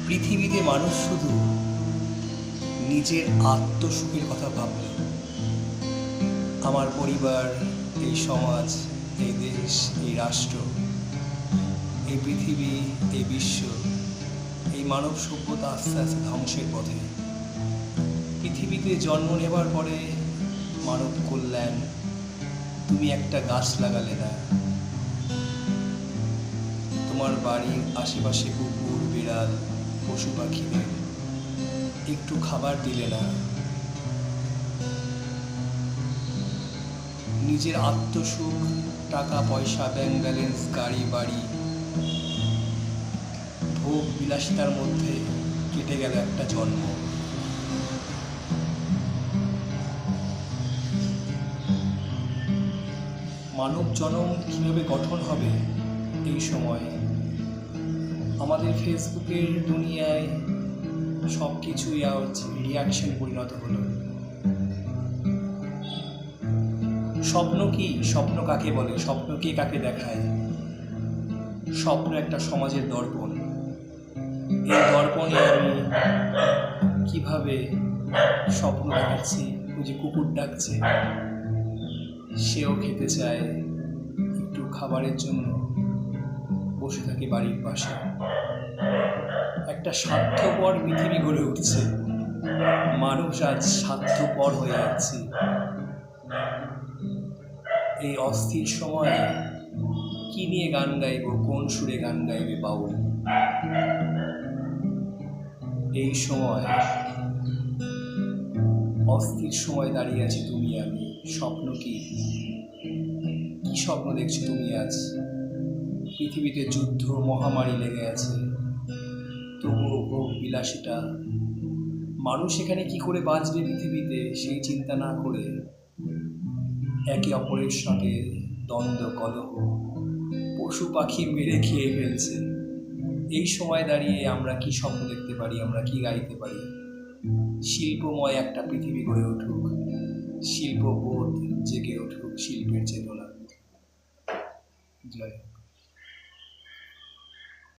পৃথিবীতে মানুষ শুধু নিজের আত্মসুখের কথা ভাবল। আমার পরিবার, এই সমাজ, এই দেশ, এই রাষ্ট্র, এই পৃথিবী, এই বিশ্ব, এই মানব সভ্যতা আস্তে আস্তে ধ্বংসের পথে। পৃথিবীতে জন্ম নেবার পরে মানব কল্যাণ, তুমি একটা গাছ লাগালে না, তোমার বাড়ির আশেপাশে কুকুর, বিড়াল, পশু পাখিদের একটু খাবার দিলে না, নিজের আত্মসুখ, টাকা পয়সা, ব্যাংক ব্যালেন্স, গাড়ি বাড়ি, ভোগ বিলাসিতার মধ্যে কেটে গেল একটা জন্ম। মানব জনম কীভাবে গঠন হবে এই সময়? আমাদের ফেসবুকের দুনিয়ায় সব কিছুই রিয়াকশন পরিণত হলো। স্বপ্ন কি? স্বপ্ন কাকে বলে? স্বপ্ন কে কাকে দেখায়? স্বপ্ন একটা সমাজের দর্পণ। এই দর্পণে আমি কিভাবে স্বপ্ন দেখাচ্ছি? ওই যে কুকুর ডাকছে, সেও খেতে চায়, একটু খাবারের জন্য বসে থাকে বাড়ির পাশে। একটা স্বার্থপর পৃথিবী গড়ে উঠছে। মানুষ আজ স্বার্থপর হয়ে যাচ্ছে। এই অস্থির সময়ে কি নিয়ে গান গাইব? কোন সুরে গান গাইবে বাউল? এই সময় অস্থির সময় দাঁড়িয়ে আছি তুমি আমি। স্বপ্ন কি? কি স্বপ্ন দেখছো তুমি আজ? পৃথিবীতে যুদ্ধ, মহামারী লেগে আছে, তবুও ভোগ বিলাসিতা। মানুষ এখানে কি করে বাঁচবে পৃথিবীতে সেই চিন্তা না করে একে অপরের সাথে দ্বন্দ্ব, কলহ, পশু পাখি মেরে খেয়ে ফেলছে। এই সময় দাঁড়িয়ে আমরা কি স্বপ্ন দেখতে পারি? আমরা কি গাইতে পারি? শিল্পময় একটা পৃথিবী গড়ে উঠুক, শিল্পবোধ জেগে উঠুক, শিল্পের চেতনা। জয়।